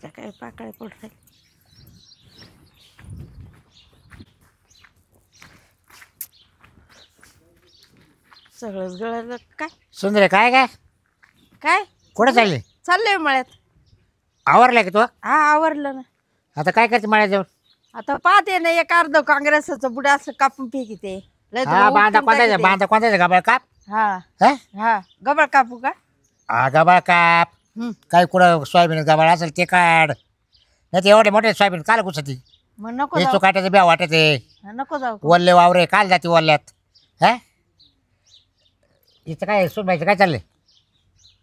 त्या काय पाकळ्या पडतात. सगळंच गळालं काय. सुंदर काय काय काय कुठं चालली? चाललंय मळ्यात. आवरलाय का तू? हा आवरलं ना. आता काय करते मळ्यात जाऊन? आता पाहते ना एक अर्ध काँग्रेसचं बुडा असं कापून फेकीते. लय तर हा मग बांधा उपटून कोणतायचा टाकीते. बांधा कोणतायचा गबाळ काप हा हा हा गबाळ कापू का? हा गबाळ काप. हम्म. काय कुठं सोयाबीन गबाळ असेल ते काढ. नाही ते एवढे मोठे सोयाबीन काल घुसती. मग नको हे जाऊ. चुकाट्याचं ब्या वाटते. नको जाऊ का? वल्ले वावरे काल जाते वल्ल्यात. हा इथं काय सुनबाईचं काय चाललंय?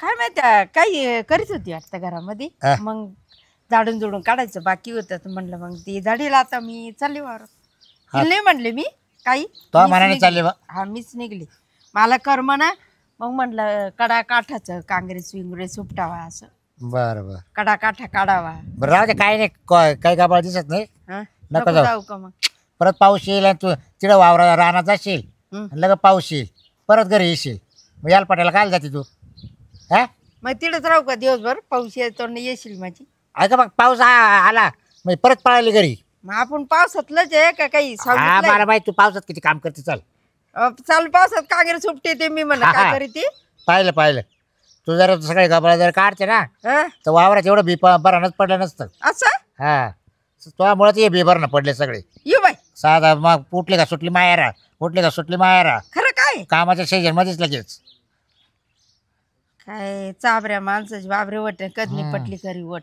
काय माहिती काही करीत होती वाटतं घरामध्ये. हा. मग झाडून जुडून काढायचं बाकी होतं तर म्हणलं मग ती झाडीला आता मी चालली वावर. हा. नाही म्हणले मी काही. तो मीच मनाने निघली. चालली बा. हा मीच निघली. मला कर म्हणा. मग म्हणलं कडा काठाचं काँग्रेस विंगरेस उपटावा असं. बरं बरं कडा काठा काढावा. बरं राहू दे काय नाही काही गबाळ दिसत नाही. हा? नको नको जाऊ. जाऊ का मग? परत पाऊस येईल आणि तू तिकडं वावरा रानात जाशील हं. आणि लगेच पाऊस येईल परत घरी येशील. मग याला पटायला काय जाते तू? हा मग तिथेच राहू का दिवसभर? पाऊस येतो ना येशील माझी. ऐका मग पाऊस आला मग परत पळाली घरी. मग आपण पावसातलंच आहे का काही हा सावलीतलं मला आहे? माहिती तू पावसात किती काम करते. चल चालू पावसात काँग्रेस उपटे ते मी म्हणलं हा, काय हा. करी ती. पाहिलं तू जर सगळे गबाळ जर काढते ना हा? तर वावरात एवढं बी भरणंच पडलं नसतं. असं हा तुझ्यामुळे ते बी भरणं पडले सगळे. येऊ बाई. साधा मग उठले का सुटली मायरा उठले का सुटली मायरा. खरं काय कामाच्या शेजारमध्येच लगेच. काय चाबऱ्या माणसाची बाबरे वट कदनी हं. पटली करी वट.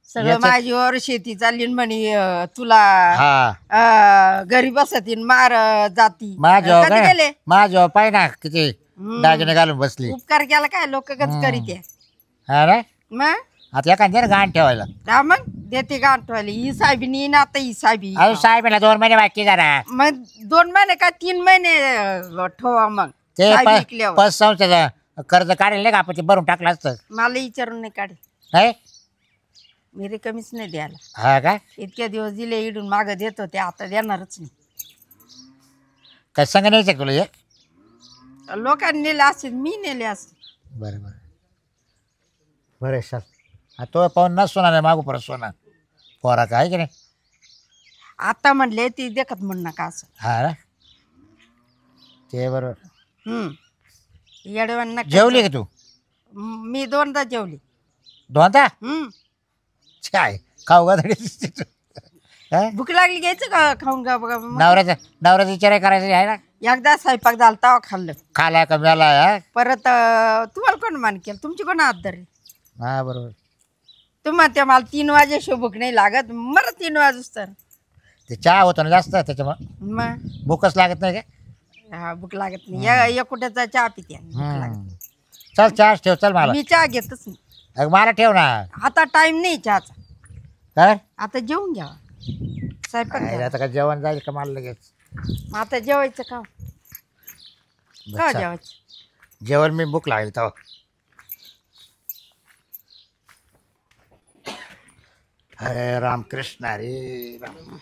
सगळं याच्यात- माझीवर शेती चालली न म्हणे तुला हा घरी बसतीन मार जाती. माझ्या कधी गेले? माझ्या पाय ना किती हं. दागिने घालून बसली. उपकार केला काय लोक कधी हं. करीत हा ना मग आता एखाद्या ना गाण ठेवायला. हा मग देते गाठवाली ही साहेबी नी ना आता ही साहेबी. अहो साहेबाला 2 महिने बाकी जरा मग 2 महिने का 3 महिने ठेवा मग ते साहेबी ऐकल्यावर. पत संस्थेचं कर्ज काढेल नाही का आपण ते भरून टाकलं असतं. मला विचारून नाही काढे. नाही मी रिकमीच नाही द्यायला. हा का इतक्या दिवस दिले इडून मागं देत होते आता देणारच नाही. काय संग न्यायचं का तुला हे? लोकांनी नेले असतील मी नेले असतील. बरं सर तो पाहून ना सोना नाही मागू परत सोना पोरा काय की नाही. आता म्हणले ती देखत म्हण नका असं. हा ना ते बरोबर. येडवांना जेवली का तू? मी 2दा जेवली. दोनदा काय खाऊ का तरी? भूक लागली घ्यायचं का खाऊन का बघा मग. नवऱ्याचा विचार करायचा आहे ना. एकदा स्वयंपाक झाला तेव्हा खाल्लं. खाला का मेला हा? परत तुम्हाला कोण मान केलं तुमची कोण हात धरली? हा बरोबर. तुम्हाला ते मला 3 वाजेशिवाय भूक नाही लागत मला 3 वाजूस तर. ते चहा होतो ना जास्त त्याच्यामुळे मग भूकच लागत नाही का? हा भूक लागत नाही. कुठ्याचा चहा पिते भूक लागत. चल चहा ठेव चल मला. मी चहा घेतच नाही अगं मला ठेव ना. आता. टाइम नाही चहाचा. काय आता जेवून घ्या स्वयंपाक काय झाला. आता काय जेवण जाईल का मला लगेच? मग आता जेवायचं का का चल. जेवायचं? जेवण मी भूक लागेल तेव्हा. हरे राम कृष्ण हरे राम.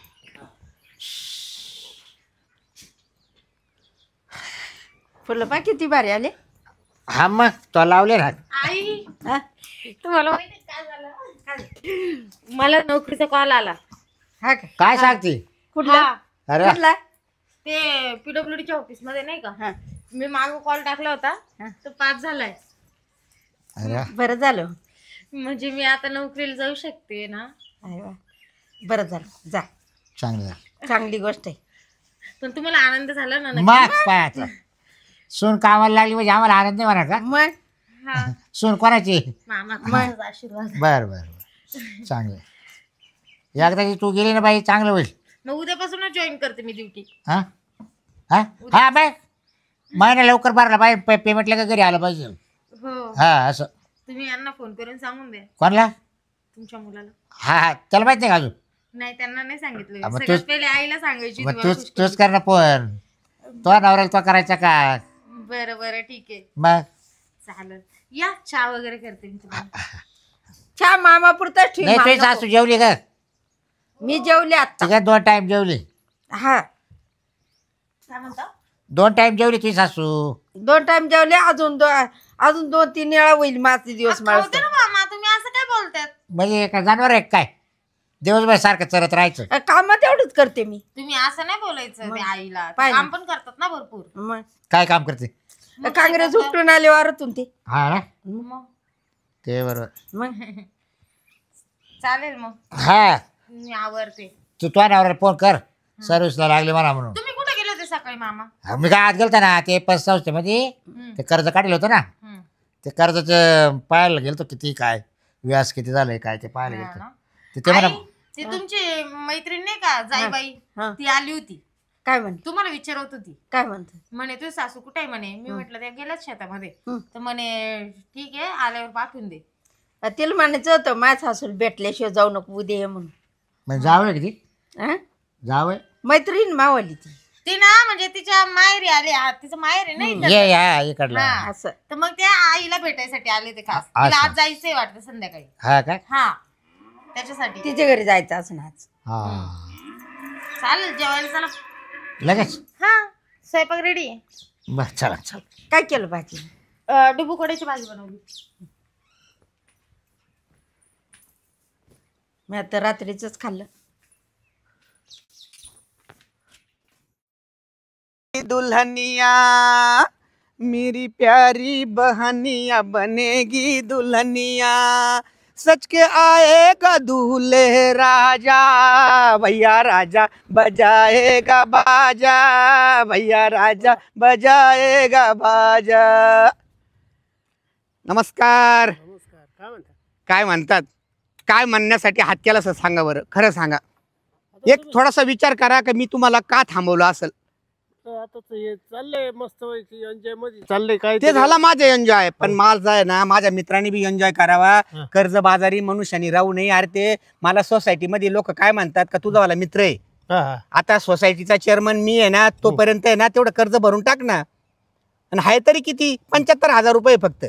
फुलं पा किती भारी आले. हा मग तो लावले ना. आई हा? तुम्हाला माहिती काय झालं? मला नोकरीचा कॉल आला. हा का? काय सांगते? कुठला अरे कुठला? ते पीडब्ल्यूडीच्या ऑफिस मध्ये नाही का, हा. मी मागं कॉल टाकला होता हा. तो 5 झालाय. अरे बरं झालं. म्हणजे मी आता नोकरीला जाऊ शकते ना. अरे वा. बरं झालं जा. चांगलं चांगली गोष्ट आहे. पण तुम्हाला आनंद झाला ना नक्की? मग पाहायचं सून कामाला लागली म्हणजे आम्हाला आनंद नाही म्हणा का? मग हा सून कोणाची? मामा माझा आशीर्वाद. बर चांगलं. एकदा तू गेली ना बाई चांगलं होईल. मग उद्यापासूनच जॉईन करते मी ड्युटी. हा हा हा बाय महिना लवकर भरला बाई पेमेंटला का घरी आलं पाहिजे. हो हा असं. तुम्ही यांना फोन करून सांगून द्या कोणला? तुमच्या मुलाला. हा त्याला माहित नाही का अजून? नाही त्यांना नाही सांगितलं. मग सगळ्यात तूच- पहिले आईला सांगायची. मग तूच कर ना फोन. तो नवऱ्याला तो करायचा का? बरं बरं ठीक आहे मग चालेल. या चहा वगैरे करते मी तुम्हाला. चहा मामा पुरताच नाही तुझी ठेव. सासू जेवली का? मी जेवले आता. ती काय 2 टाइम जेवली? हा काय म्हणता? 2 टाइम जेवली तुझी सासू? 2 टाइम जेवले. अजून 2-3 वेळा होईल माझे दिवस खाऊ दे मला. ना मामा, तुम्ही असं काय बोलतात? म्हणजे काय जनावर आहे काय दिवसभर सारखं चरत राहायचं? कामात एवढंच करते मी. तुम्ही असं नाही बोलायचं ते आईला. ते पाहिलं. काम पण करतात ना भरपूर. मग काय काम करते? काँग्रेस उपटून आले वारातून ते. हा ना मग ते बरोबर. मग चालेल मग हा मी आवरते. तू तुझ्या नवऱ्याला फोन कर सर्व्हिसला लागले मला म्हणून. तुम्ही कुठे गेले होते सकाळी मामा? मी काय आज गेलतो ना ते पतसंस्थेमध्ये ते कर्ज काढलं होतं ना ते कर्जाचं पाहायला गेलतो किती काय व्याज किती झालंय काय ते पाहायला हा गेलतो. ना. ते म्हणा आई, ती तुमची मैत्रीण नाही का जाईबाई हा. ती आली होती काय म्हणते? तुम्हाला विचारत होती. काय म्हणते? म्हणे तुझी सासू कुठे आहे म्हणे. मी म्हटलं त्या गेल्याच शेतामध्ये. हं. तर म्हणे ठीक आहे आल्यावर पाठवून दे. तिला म्हणायचं होतं माझ्या सासूला भेटल्याशिवाय जाऊ नको उद्या ये म्हणून. म्हणजे जावं किती हा? जावं मैत्रीण मावाली ती. ती ना म्हणजे तिच्या माहेरी आली. तिचं माहेर आहे ना इथं. ये या इकडला. हा. असं तर मग त्या आईला भेटायसाठी आले ते खास. असं. तिला आज जायचंय वाटतं संध्याकाळी. हा काय हा त्याच्यासाठी. तिच्या घरी जायचं असं ना आज. हा चालेल जेवायला चला. लगेच हा स्वयंपाक रेडी आहे. बस चला चल. काय केलं भाजी? डुबुकड्याची भाजी बनवली. मी आता रात्रीच खाल्लं. दुल्हनिया मेरी प्यारी बहनिया बनेगी दुल्हनिया सच के आएगा दूल्हे राजा भैया राजा बजाएगा बाजा भैया राजा बजाएगा बाजा. नमस्कार. काय म्हणतात? काय म्हणण्यासाठी हात केला असं सांगा बरं, खरं सांगा. एक थोडासा विचार करा की मी तुम्हाला का थांबवलं असेल. आता हे चाललंय मस्त एन्जॉय मध्ये चाललंय काय ते झाला माझं एन्जॉय, पण माझं आहे ना माझ्या मित्रांनी बी एन्जॉय करावा. कर्जबाजारी मनुष्यानी राहू नये. अरे ते मला सोसायटी मध्ये लोक काय म्हणतात का तुझा वाला मित्र आहे. आता सोसायटीचा चेअरमन मी आहे ना तोपर्यंत आहे ना तेवढं कर्ज भरून टाक ना. आणि हाय तरी किती 75,000 रुपये फक्त.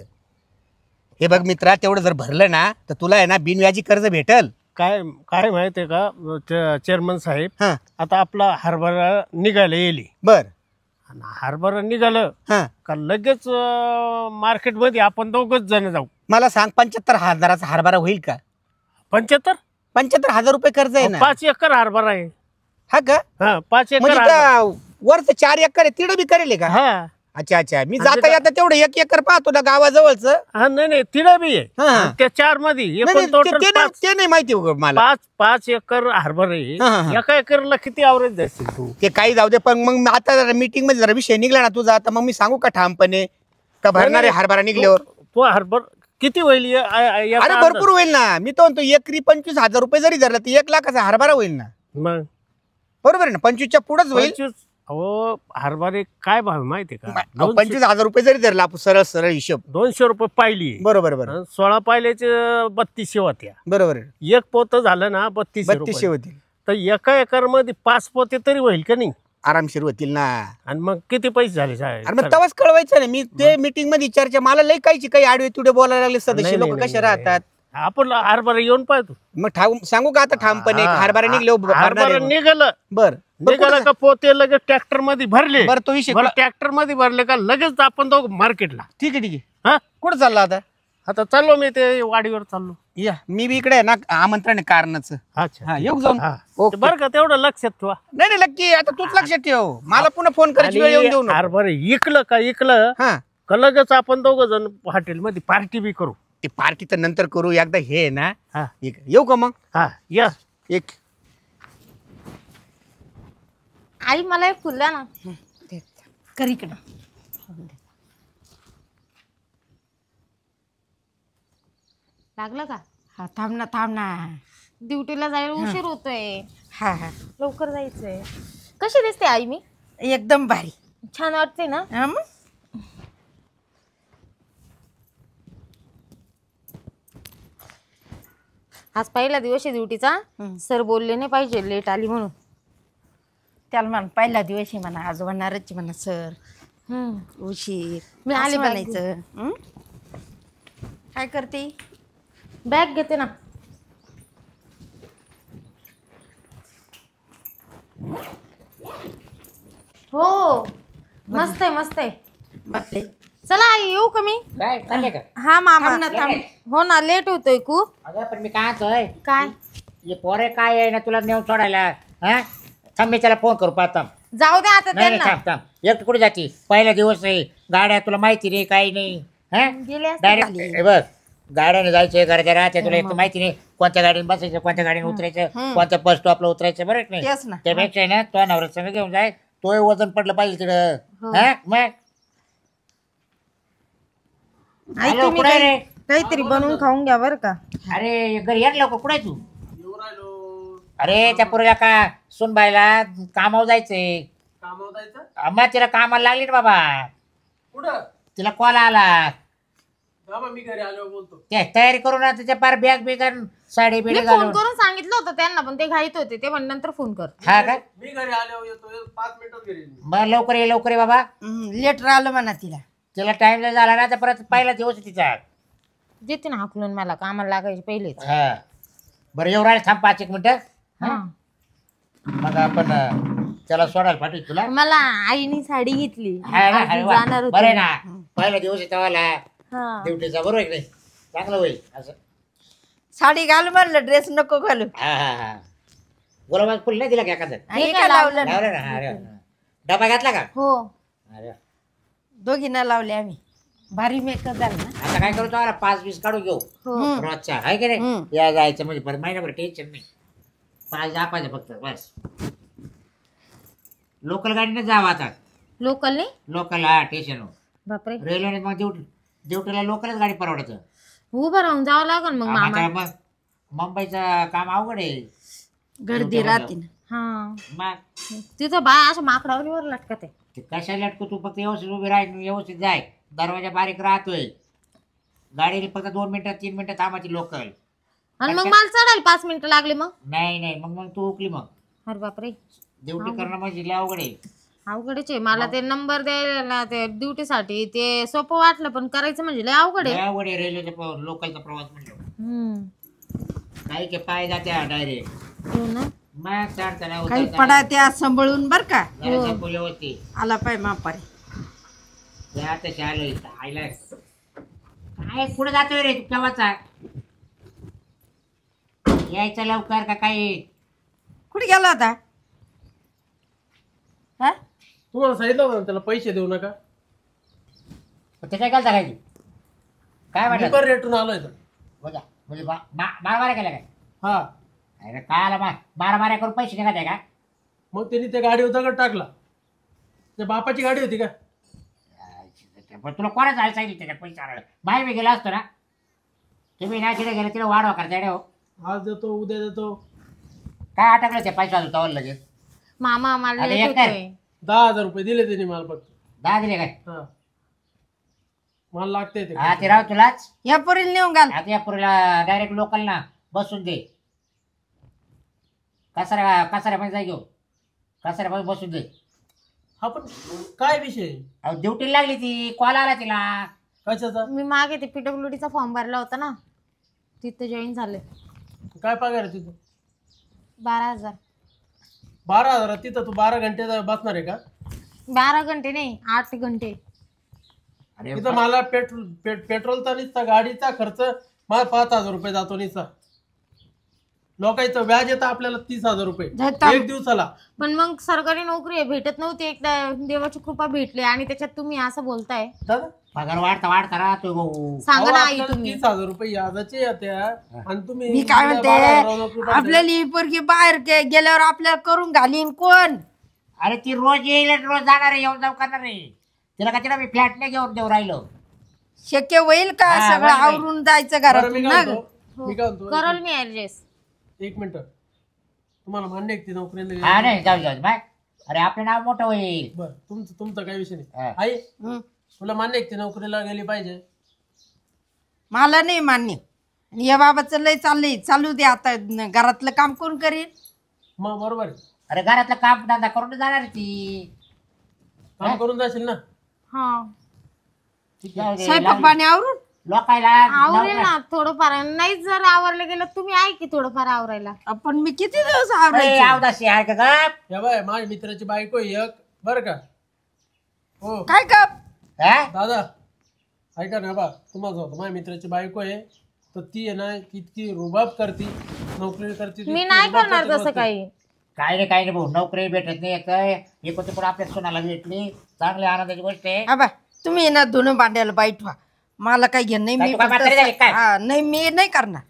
हे बघ मित्रा तेवढं जर भरलं ना तर तुला आहे ना बिनव्याजी कर्ज भेटल. काय काय माहितीये का चेअरमन साहेब, हा आता आपला हरभरा निघायला येईल बर आणि हरभरा निघालं हा का लगेच मार्केट मध्ये आपण दोघच जण जाऊ. मला सांग 75,000चा हरभरा होईल का? 75,000 रुपये कर्ज आहे ना. 5 एकर हरभरा आहे. हा का? हा 5 एकर म्हणजे हरभरा. त्या वरचं 4 एकर आहे तिकडे बी करेल का? हा अच्छा अच्छा. मी जाता येता तेवढं 1 एकर पाहतो ना गावाजवळच. हा नाही तिला बी आहे. हा. आणि त्या 4 मध्ये एकूण टोटल ते नाही माहिती मला. 5 एकर हरभरा हा, हा, आहे. हा. एका एकरला किती आवरेज जाशील तू? ते काही जाऊ दे, पण मग आता मीटिंग मध्ये जरा विषय निघला ना तुझा, आता मग मी सांगू का ठामपणे का भरणारे हरभरा निघल्यावर? तो हरभरा किती होईल अरे भरपूर होईल ना. मी तो म्हणतो एकरी 25,000 रुपये जरी धरला तर 1 लाखाचा हरभरा होईल ना. मग बरोबर आहे ना? 25च्या पुढेच होईल. 25. अहो हरभरे काय भाव आहे माहितीये का? 25,000 रुपये जरी धरला आपण सरळ सरळ हिशोब. 200 रुपये पाहिली. बरोबर बरोबर 16 पाहिल्याचे 3200 होत्या. बरोबर आहे. एक पोत झालं ना 3200 3200 होतील तर एका एकर मध्ये 5 पोते तरी होईल का नाही? आरामशीर होतील ना. आणि मग किती पैसे झाले साहेब? अरे मग तवाच कळवायचं ना. मी ते मीटिंग मध्ये चर्चा मला लई काही आडवे तुडे बोलायला लागले. सदस्य लोक कसे राहतात. आपण हरभरा येऊन पाहतो. मग सांगू का आता ठामपणे हरभरा हरभरा निघले निघालं बर निघालं का पोते लगेच ट्रॅक्टर मध्ये भरले. बर तो विषय ट्रॅक्टर मध्ये भरले का लगेच आपण तो मार्केटला. ठीक आहे हा कुठं चालला आता? आता चाललो मी ते वाडीवर चाललो. या मी बी इकडे आहे ना आमंत्रण आहे कारणाचं. अच्छा हा येऊ जाऊन. हा. ओके. बरं का तेवढं लक्षात ठेवा. नाही नक्की आता तूच लक्षात ठेव. मला पुन्हा फोन करायची वेळ येऊन देऊ नको. हरभरा इकलं हा का लगेच आपण दोघं जण हॉटेल मध्ये पार्टी बी करू. ते पार्टी तर नंतर करू. एकदा हे आहे ना हा येऊ का मग? हा या. एक आई मला एक फुल द्या ना. कर इकडं. लागलं का? हा थांब ना. ड्युटीला जायला उशीर होतोय. हा हा लवकर जायचंय. कशी दिसते आई मी? एकदम भारी. छान वाटते ना? हा मग? आज पहिला दिवस आहे ड्युटीचा. सर बोलले नाही पाहिजे लेट आली म्हणून. त्याला म्हणा पहिला दिवस आहे म्हणा. आज होणारच म्हणा सर उशीर. मी आले असं bag म्हणायचं. हं? काय करते? बॅग घेते ना. हो मस्त आहे. बापरे चला आई येऊ का मी? काय चालले का? हा मामा थांब ना, थांब. हो ना लेट होतोय खूप. अगं पण मी काय म्हणतोय, काय हे पोरे काय आहे ना तुला नेऊन सोडायला? हा थांब, मी त्याला फोन करू पाहता. जाऊ दे आता नाही नाही, त्यांना. थांब थांब. एकटं कुठे जाती? पहिला दिवस आहे, गाड्या तुला माहिती नाही काही नाही. हा गेले असते डायरेक्ट बघ, गाड्याने जायचं, घराच्या राहते, तुला एक तर माहिती नाही कोणत्या गाडीने बसायचं, कोणत्या गाडीने उतरायचं, कोणत्या बस स्टॉपला उतरायचं, बरं की तेच ना. नाही? त्यापेक्षा आहे ना तो नवरा संग घेऊन जाय, तोही वजन पडलं पाहिजे तिकडं. हा मग आई हॅलो, तुम्ही कुठे आहे रे? काहीतरी बनवून खाऊन घ्या बरं का. अरे घरी या लवकर, कुठे आहे तू? येऊ राहिलो. अरे त्या पोरीला का सुनबाईला कामावर जायचंय. कामावर जायचं? मग तिला कामाला लागली ना बाबा, कुठं? तिला कॉल आला. बाबा मी घरी आलो बोलतो. ते तयारी करून ना त्याच्या पार बॅग बिग साडी मी बिडी फोन घालून. करून सांगितलं होतं त्यांना पण ते घाईत होते. ते म्हणे नंतर फोन कर. हा का? मी घरी आलो येतो 5 मिनिटात घरी येईन मी. मग लवकर ये, लवकर ये बाबा. लेट राहिलं म्हणा तिला. तिला टाइम झाला ना तर परत पहिला दिवस आहे तिचा. देते ना हाकलून मला कामाला लागायचे पहिलेच. हा बरं येऊ राहिले, थांब 5 एक मिनिटं. हा. मग आपण त्याला सोडायला पाठवू तुला. मला आईने साडी घेतली. हा ना, आज अरे मी वा. जाणार बरं आहे होते. ना, पहिला दिवस आहे तेव्हाला हा. ड्युटीचा, बरोबर आहे की नाही? चांगलं होईल असं. साडी घालू म्हणलं, ड्रेस नको घालू. हा हा हा गुलाबाज फुल नाही दिला का एखादं? हे काय लावलं ना? लावलं ना? अरे वा. डबा घातला का? हो अरे वा. दोघींना लावले आम्ही. भारी मेकअप झाला ना. आता काय करू तुम्हाला 5-20 काढून घेऊ हो. रोजच्या, आहे की नाही? या जायचं म्हणजे परत महिनाभर टेन्शन नाही. 5 दाखवायचं फक्त बस. लोकल गाडीने जावं आता. लोकलने. लोकल हा स्टेशन. बापरे रेल्वेने मग ड्युटीला लोकलच गाडी परवडतं. उभं राहून जावं लागल मग मामा. आता मग मुंबईचं काम अवघड आहे. गर्दी राहते ना. हा मग तिथं बाय अशा माकडावर लटकत आहे. ते कशाला लटकू, तू फक्त व्यवस्थित उभी राह, व्यवस्थित जाय. दरवाजा बारीक राहतोय, गाडीने फक्त 2 मिनिटं 3 मिनिटं थांबायची लोकल. आणि मग मला चढायला 5 मिनिटं लागले मग. नाही नाही, मग तू उकली. मग अरे बापरे ड्युटी करणं म्हणजे लय अवघड आहे. अवघडच आहे. मला ते नंबर द्यायला ते ड्युटी साठी ते सोपं वाटलं पण करायचं म्हणजे लय अवघड लय आहे. अवघड आहे रेल्वेचा लोकलचा प्रवास म्हणलं. हम्म. काही के पाय जात्या डायरेक्ट. हो ना. मग चढताना काही उतरताना पडा त्या सांभाळून बर का. जरा जपून व्यवस्थित. आला पाय मापारी. या तशी आलं इथं आयला. काय पुढे जातोय रे तू केव्हाचा? यायचं लवकर का काही? कुठे गेला होता? हा? तुम्हाला सांगितलं होतं ना त्याला पैसे देऊ नका. ते काय घालता काय? काय मी म्हटलं? पण रेटून आलोय तर. बघा म्हणजे मारामाऱ्या केल्या काय? हा अरे काय आला मारामाऱ्या करून पैसे निघाले का? मग त्यांनी त्या गाडीवर दगड टाकला. त्या बापाची गाडी होती का? पण तुला कोणाच आलं सांगितलं त्याच्या पैसे आणायला? बाहेर मी गेला असतो ना. तुम्ही ना तिथे गेले तिला वाढवा करता रे. हो आज देतो उद्या देतो. काय अटकलं ते पैसे आलो तवल लगेच? मामा मला आता लेट एक कर. होतोय. 10,000 रुपये दिले त्यांनी मला फक्त. 10 दिले काय? हा मला लागते ते. हा ते राव तुलाच. या पोरीला नेऊन घाल. आता या पुरीला डायरेक्ट लोकल ना बसून दे. कसाऱ्यामध्ये जाय घेऊ. कसाऱ्यामध्ये बसून दे. हा पण काय विषय? अहो ड्युटीला लागली ती, कॉल आला तिला. कशाचा? मी मागे ते PWD चा फॉर्म भरला होता ना तिथं जॉईन झाले. काय पगार आहे तिथं? 12,000. 12,000 तिथं तू 12 घंटे बसणार आहे का? 12 घंटे नाही 8 घंटे. अरे तिथं मला पेट्रोलचा निसता गाडीचा खर्च मला 5,000 रुपये जातो निसता. लोकांचं व्याज येतं आपल्याला 30,000 रुपये जाता. एक दिवसाला. पण मग सरकारी नोकरी आहे भेटत नव्हती. एकदा देवाची कृपा भेटली आणि त्याच्यात तुम्ही असं बोलताय. दादा पगार वाढता राहतोय भाऊ. सांगा ना आई आपल्याला तुम्ही. 30,000 रुपये यादाचे येत्या आणि तुम्ही मी काय 12,000 नोकरी म्हणते, पाहताय. आपल्याला ही पोरगी बाहेर गेल्यावर आपल्याला करून घालीन कोण? अरे ती रोज येईल आणि रोज जाणार आहे, येऊन जाऊ करणार आहे. तिला का तिला मी फ्लॅट नाही घेऊन देऊ राहिलो. शक्य होईल का हा, सगळं बरोबर आहे. आवरून जायचं बरं, मी घरातून काय ना? म्हणतो, मी काय म्हणतो, करल मी ऍडजस्ट. एक मिनिट. तुम्हाला मान्य आहे की ती नोकरीला हा गेली? नाही जाऊ बाय. अरे आपलं नाव मोठं होईल. बरं तुमचा काही विषय नाही. हा. आई हं. तुला मान्य आहे की ती नोकरीला गेली पाहिजे? मला नाही मान्य. आणि या बाबाचं लय चाललंय, चालू दे आता. घरातलं काम कोण करीन? मग बरोबर आहे. अरे घरातलं काम धंदा करून जाणार आहे ती. काम करून जाशील ना? हा जाऊ दे, स्वयंपाक लावली. पाणी आवरून लोकायला आवरेल ना थोडंफार. नाही जर आवरलं गेलं तुम्ही आहे की थोडंफार आवरायला. आपण मी किती दिवस ए, आवरायचं? अवदासी आहे का ग? या बाय माझ्या मित्राची बायको आहे एक बरं का. हो काय का? हा? दादा ऐका ना बा, तुम्हाला सांगतो माझ्या मित्राची बायको आहे, तर ती आहे ना इतकी रुबाब करते, नोकरी करते, ती मी नाही रुबाब करणार करते तसं मस्त. काही. काय नाही भाऊ, नोकरी भेटत नाही काय हे कोणते पण आपल्या सोनाला भेटली, चांगली आनंदाची गोष्ट आहे. आबा तुम्ही ना धुणं भांड्याला बाईट व्हा, मला काही घेणं नाही. काय मी तू काय फक्त म्हातारी झाली काय? हा नाही मी नाही करणार.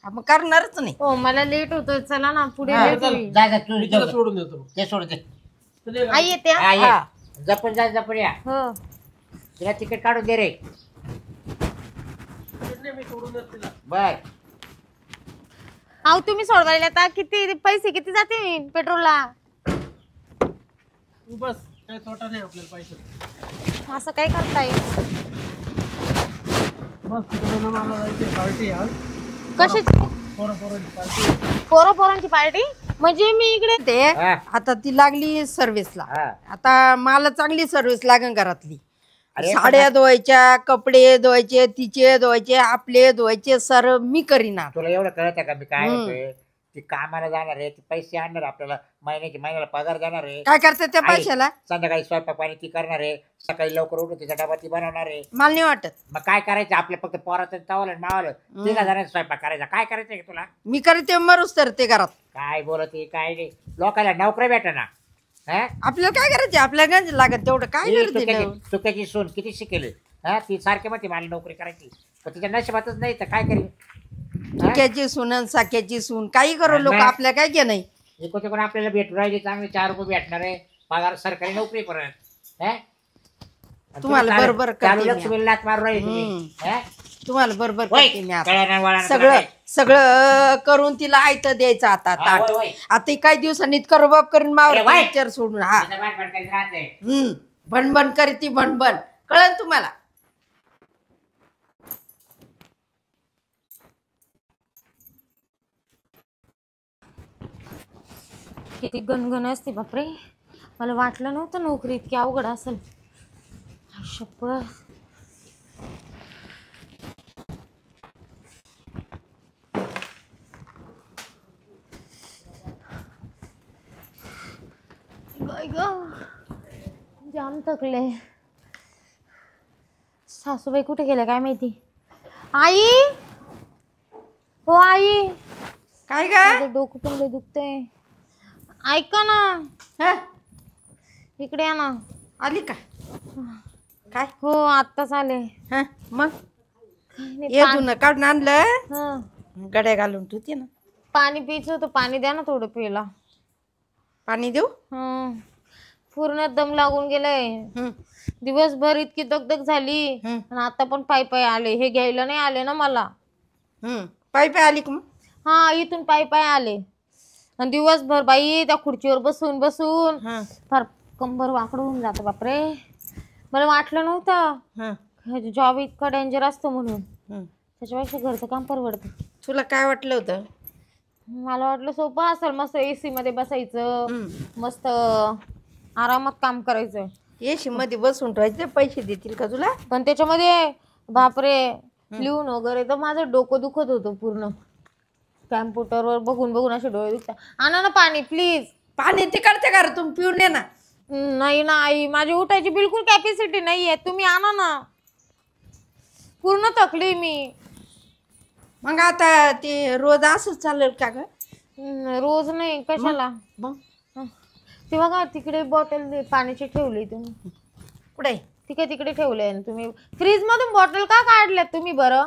हा, मग करणारच नाही. हो मला लेट होतोय, चला ना पुढे हा, लेट चल. होईल. जा जा तू मी तिला सोडून देतो. ते सोड दे. चल, आई येते हा? हा, ये. हा. जपून जा जपून या. हो तिला तिकीट काढून दे रे. मी सोडून देतो तिला. बर अहो तुम्ही सोडवायला आता किती पैसे किती जातील पेट्रोलला? तू बस, काही तोटा नाही आपल्याला पैसे. असं काय करताय? बस तिकडे ना मला जायची पार्टी आज, कशाची? पोरांची पार्टी. पोरांची पार्टी? म्हणजे मी इकडे ते हा. आता ती लागली सर्व्हिसला. हा. आता मला चांगली सर्व्हिस लागन घरातली. अरे, साड्या धुवायच्या, कपडे धुवायचे, तिचे धुवायचे, आपले धुवायचे, सर मी करीना. तुला एवढं कळत आहे का मी काय म्हणतोय? ती कामाला जाणार आहे, ती पैसे आणणार आपल्याला, महिन्याला पगार देणार आहे. काय करते त्या आई, पैशाला? संध्याकाळी स्वयंपाक पाणी ती करणार आहे, सकाळी लवकर उठून तिचा डबा ती बनवणार आहे. मला नाही वाटत. मग काय करायचं आपलं? फक्त पोराचं तवलं मावलं तिला जाण्याचा स्वयंपाक करायचा. काय करायचंय का तुला? मी करते मरूच तर ते घरात. काय बोलत काय नाही, लोकांना नोकरी भेट ना. आपल्याला काय करायचे? आपल्याला गंज लागत तेवढं काय करायचं? चुक्याची सून किती शिकेल हा? ती सारखी म्हणते मला नोकरी करायची, पण तिच्या नशिबातच नाही तर काय करेल? चुक्याची सून साक्याची सून काही करू लोक, आपल्या काय घे नाही. कोणते कोण आपल्याला भेटून राहिले चांगले 4 रुपये भेटणार आहे पगार, सरकारी नोकरी परत. तुम्हाला बरोबर करते मी. लक्ष्मी लात मारू राहिले तुम्ही. हा? तुम्हाला बरोबर होय, करते मी आता. कळलं वळण सगळं करायचं. सगळं करून तिला आयत द्यायचं आता हा, ताट. होय, होय. आता ही काही दिवसांनी इतकं रुबाब करून मावर अरे, होय. पिक्चर सोडून. हा तिचं भांडण करीत राहते. भणभण करीती भणभण. कळलं तुम्हाला? किती गणगण असते बापरे. मला वाटलं नव्हतं नोकरी इतकी अवघड असेल. शपथ. बाई गं, जाम थकले. सासूबाई कुठे गेल्या काय माहिती. आई, हो आई, काय काय माझं डोकं पण लय दुखतंय. ऐका ना, हा? इकडे या ना. आली का? काय? हो आत्ताच आले. हा मग नाही, ये धुणं काढून आणलं, हं. गड्या घालून ठेवते ना. पाणी प्यायचं होतं, पाणी द्या ना थोडं प्यायला. पाणी देऊ? पूर्ण दम लागून गेलाय. हं. दिवसभर इतकी दगदग झाली हं. आणि आता पण पायी आले. हे घ्यायला नाही आले ना मला. पायी पायी आली का मग? हा इथून पायी आले आणि दिवसभर बाई त्या खुर्चीवर बसून बसून हं. फार कंबर वाकडं होऊन जातं बापरे. मला वाटलं नव्हतं हं. जॉब इतका डेंजर असतो म्हणून. हं. त्याच्यापेक्षा घरचं काम परवडतं. तुला काय वाटलं होतं? मला वाटलं सोपं असेल, मस्त AC मध्ये बसायचं, हं. मस्त आरामात काम करायचं. एसी मध्ये बसून ठेवायचे, पैसे देतील का तुला? पण त्याच्यामध्ये बापरे लिहून वगैरे तर माझं डोकं दुखत होतं पूर्ण. कॅम्प्युटरवर बघून बघून असे डोळे दुखतात. आणा ना पाणी प्लीज. पाणी तिकडच्या घरातून पिऊन ये ना. नाही ना आई, माझी उठायची बिलकुल कॅपॅसिटी नाहीये. तुम्ही आणा ना, पूर्ण थकली मी. मग आता ते रोज असंच चालेल का ग? रोज नाही, कशाला. मग ते बघा तिकडे बॉटल पाण्याची ठेवली तुम्ही. कुठे? तिकडे ठेवले तुम्ही. फ्रीज मधून बॉटल का काढल्यात तुम्ही बरं?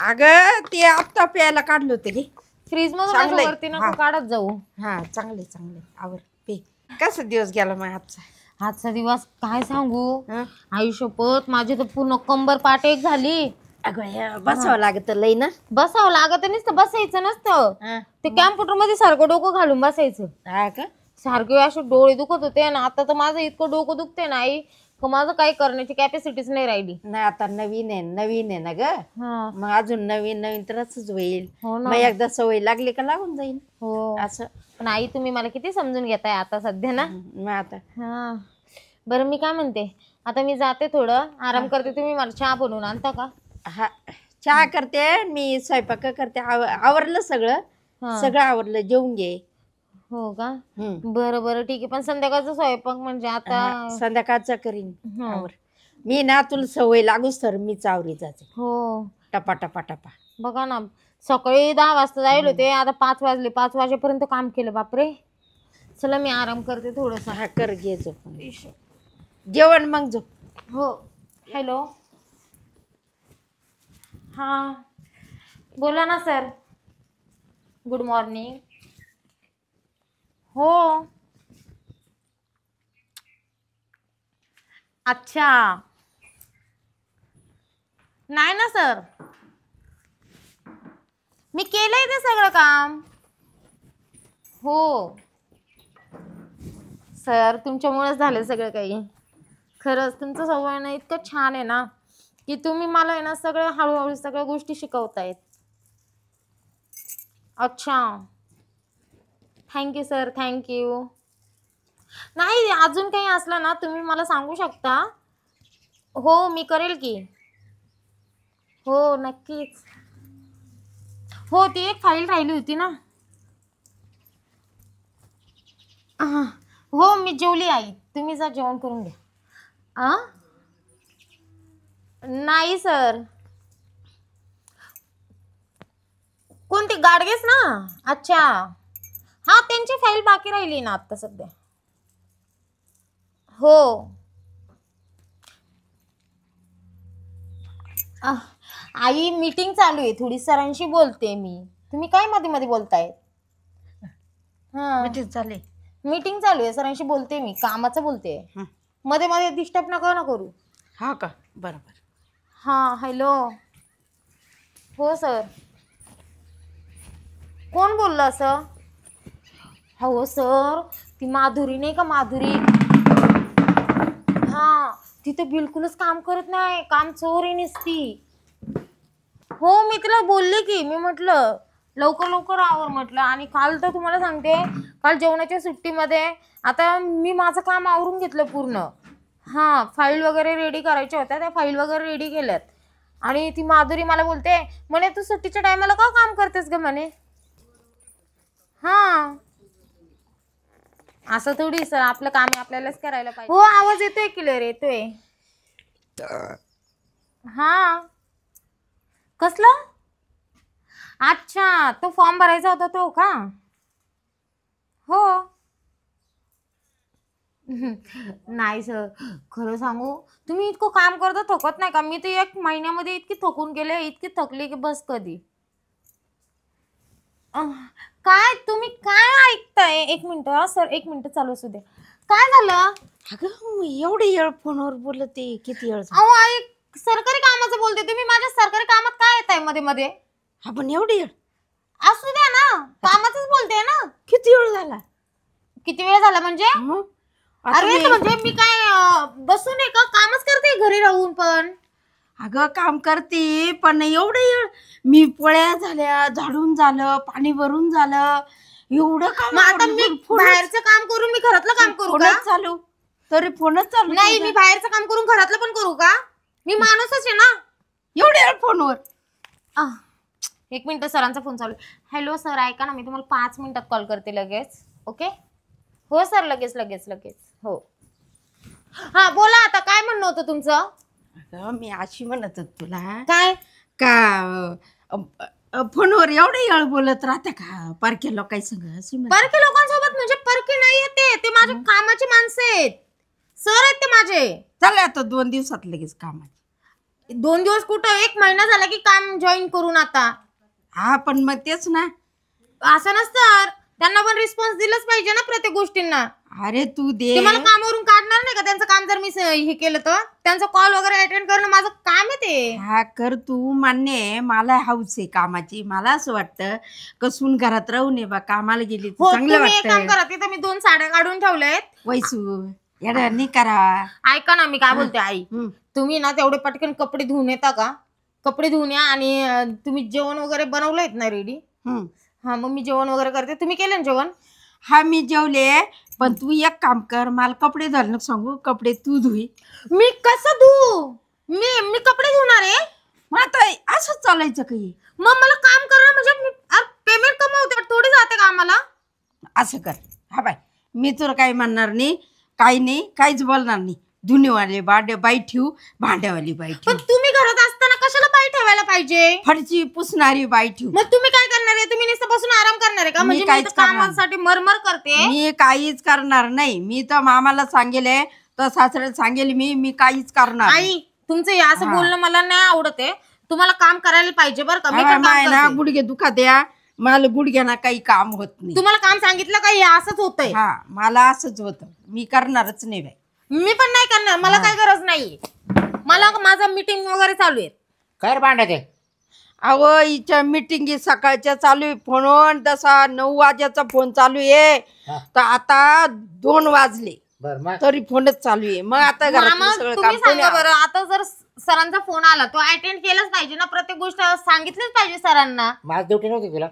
अगं ते आत्ता प्यायला काढलं होतं रे. फ्रीज मधून चांगलंय. असं वरती नको हा. काढत जाऊ. हा चांगले चांगले आवर पे. कसा दिवस गेला मग आजचा? आजचा दिवस काय सांगू. हं? आई शपथ, माझी तर पूर्ण कंबर पाठ एक झाली. अगं बसावं लागत लई ना. बसावं लागत नुसतं, बसायचं नसतं. हा. ते कॅम्प्युटर मध्ये सारखं डोकं घालून बसायचं. हा का? सारखे असे डोळे दुखत होते ना. आता तर माझं इतकं डोकं दुखते ना आई, का माझं काही करण्याची कॅपॅसिटीच नाही राहिली. नाही आता नवीन आहे ना ग. हा. मग अजून नवीन तर असंच होईल. हो ना. मग एकदा सवय लागली का लागून जाईल हो. असं. पण आई तुम्ही मला किती समजून घेताय आता सध्या ना. मग आता हा बरं, मी काय म्हणते, आता मी जाते थोडं आराम करते. तुम्ही मला चहा बनवून आणता का? हा चहा करते मी, स्वयंपाक करते. आवरलं सगळं. हा. सगळं आवरलं, जेवून घे. हो का? हम्म. बरं ठीक आहे. पण संध्याकाळचा स्वयंपाक म्हणजे आता संध्याकाळचा करीन. हं. आवर. मी ना तुला सवय लागूच तर मी चावरी जाते हो टपा टपा टपा. बघा ना, सकाळी 10 वाजता जायला होते, आता 5 वाजले. 5 वाजेपर्यंत काम केलं. बापरे. चला मी आराम करते थोडस. हा कर घे झोपून. जेवण मग झोप. हो. हॅलो. हां बोला ना सर. Good morning. हो. अच्छा. नाही ना सर, मी केलंय ते सगळं काम. हो सर, तुमच्यामुळेच झालं सगळं काही. खरंच तुमचं स्वभाव ना इतकं छान आहे ना की तुम्ही मला आहे ना सगळं हळूहळू सगळ्या गोष्टी शिकवतायत. अच्छा. Thank you sir, thank you. नाही अजून काही असलं ना तुम्ही मला सांगू शकता. हो मी करेल की. हो नक्कीच. हो ती एक फाईल राहिली होती ना. हो मी जेवली आई. तुम्ही जा जेवण करून घ्या. नाही सर. कोणती गाडगेच ना. अच्छा. हा त्यांची फाईल बाकी राहिली ना आता सध्या. हो. आई मीटिंग चालू आहे थोडी, सरांशी बोलते मी. तुम्ही काय मध्ये मध्ये बोलताय? मीटिंग चालली. मीटिंग चालू आहे, सरांशी बोलते मी, कामाचं बोलते. मध्ये मध्ये डिस्टर्ब नका ना करू. हा का बरोबर. हां हॅलो. हो सर. कोण बोललं असं? हो सर, ती माधुरी नाही का, माधुरी. हां ती तर बिलकुलच काम करत नाही, काम चोर आहे नुसती. हो मी तिला बोलले की, मी म्हटलं लवकर लवकर आवर म्हटलं. आणि काल तर तुम्हाला सांगते, काल जेवणाच्या सुट्टीमध्ये आता मी माझं काम आवरून घेतलं पूर्ण. हां फाईल वगैरे रेडी करायच्या होत्या, त्या फाईल वगैरे रेडी केल्यात. आणि ती माधुरी मला बोलते म्हणे तू सुट्टीच्या टायमाला का काम करतेस ग म्हणे. हां असं थोडी सर, आपलं काम आहे आपल्यालाच करायला पाहिजे. हो आवाज येतोय क्लिअर येतोय. हां कसलं? अच्छा तो फॉर्म भरायचा होता तो का? हो. नाही सर, खरं सांगू तुम्ही इतकं काम करता थकत नाही का? मी तर 1 महिन्यामध्ये इतकी थकून गेले, इतकी थकली की बस कधी. काय तुम्ही काय ऐकताय? 1 मिनिट हा सर, 1 मिनिट चालू असू दे. काय झालं? अगं एवढी येळ फोनवर बोलते किती वेळ. अहो आई सरकारी कामाचं बोलते, तुम्ही माझ्या सरकारी कामात काय येताय मध्ये मध्ये? आपण एवढी येळ असू द्या ना, कामाचंच बोलते ना. किती वेळ झाला? किती वेळ झाला म्हणजे? अरे तर म्हणजे मी काय बसून आहे का? कामच करते घरी राहून पण. अगं काम करते पण एवढं येळ. मी पोळ्या झाल्या, झाडून झालं, पाणी भरून झालं, एवढं काम. मग आता मी बाहेरचं काम करून मी घरातलं काम करू का? चालू तरी फोनच चालू नाही, मी बाहेरचं काम करून घरातलं पण करू का? मी माणूसच आहे ना. एवढी वेळ फोनवर. 1 मिनिट, सरांचा फोन चालू आहे. हॅलो सर ऐका ना, मी तुम्हाला 5 मिनिटात कॉल करते लगेच. ओके. हो सर लगेच लगेच लगेच. हो हा बोला आता, काय म्हणणं होतं तुमचं? अगं मी अशी म्हणत होत तुला काय का फोनवर एवढं येळ बोलत राहते का परके लोकांसंग अशी परके लोकांसोबत? म्हणजे परके नाही येते, ते माझ्या कामाची माणसं आहेत, सर आहेत ते माझे. चालले आता 2 दिवसात लगेच कामाची. 2 दिवस कुठं, 1 महिना झाला की काम जॉईन करून आता. हा पण मग तेच ना, असं नसतं, त्यांना पण रिस्पॉन्स दिलाच पाहिजे ना प्रत्येक गोष्टींना. अरे तू दे. ते मला कामावरून काढणार नाही का? त्यांचं काम जर मी हे केलं तर त्यांचा कॉल वगैरे अटेंड करणं माझं काम आहे ते. हा कर तू, मान्य आहे, मला हाऊस आहे कामाची. मला असं वाटतं कसून घरात राहू नये बा, कामाला गेली तर चांगलं तुम्ही एक काम वाटतं. करा, तिथं मी 2 साड्या काढून ठेवल्यात. वैसू येडा नाही करा. ऐका ना मी काय बोलते आई, तुम्ही ना तेवढे पटकन कपडे धुवून येता का? कपडे धुवून या. आणि तुम्ही जेवण वगैरे बनवलंय ना रेडी? हा मग मी जेवण वगैरे करते. तुम्ही केलं ना जेवण? हा मी जेवले, पण तू एक काम कर, मला कपडे धुवायला सांगू, कपडे तू धुई. मी कसं धुवू? मी कपडे धुणार आहे? मग आता असंच चालायचं काही. मग मला काम करणं म्हणजे मी पेमेंट कमवते, थोडी जाते कामाला. असं कर. हा बाय, मी तुला काही म्हणणार नाही, काही नाही, काहीच बोलणार नाही. धुणीवाले बाई ठेवू, भांड्यावाली बाई पण ठेवू, तुम्ही घरात असताना कशाला बाई ठेवायला पाहिजे? फरची पुसणारी बाई ठेवू. मग तुम्ही काय करणार आहे? तुम्ही नुसतं बसून आराम करणार आहे का? मी म्हणजे मी काहीच इथं करणार कामासाठी मरमर करते. मी काहीच करणार नाही. मी तर मामाला सांगेले, तर सासऱ्याला सांगेल मी काहीच करणार नाही. आई तुमचं हे असं बोलणं मला नाही आवडत आहे. तुम्हाला काम करायला पाहिजे बरं का. मी आम्हाला पण काम माय ना करते. गुडघे दुखत या, मला गुडघ्याना काही काम होत नाही. तुम्हाला काम सांगितलं का हे असंच होतंय? हा, मला असंच होतं. मी करणारच नाही बाई. मी पण नाही करणार. मला काय गरज नाही. मला माझा मीटिंग वगैरे चालू आहे. काय भांडत आहे? अहो, हिच्या मिटिंगी सकाळच्या चालू आहे फोन, तसा 9 वाजेचा फोन चालू आहे, हा. तर आता 2 वाजले बर मग तरी फोनच चालू आहे. मग आता मामा घरातलं सगळं तुम्ही काम सांगा कोणी बरं, आता जर सरांचा फोन आला तो अटेंड केलाच पाहिजे ना. प्रत्येक गोष्ट सांगितलीच पाहिजे सरांना. माझ ड्युटी नव्हती तुला?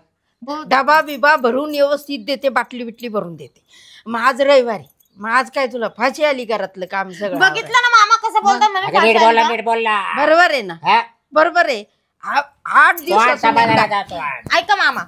डबा बिबा भरून व्यवस्थित देते, बाटली बिटली भरून देते. मग आज रविवारी, मग आज काय तुला फाशी आली घरातलं काम सगळं? बघितलं ना मामा कसं बोलतात म्हणजे अगं नीट फाशी बोलला, आली का? नीट बोलला. बरोबर आहे ना? हा? बरोबर आहे. 8 तो आज दिवसात समाधानाला जातो आज. ऐका मामा,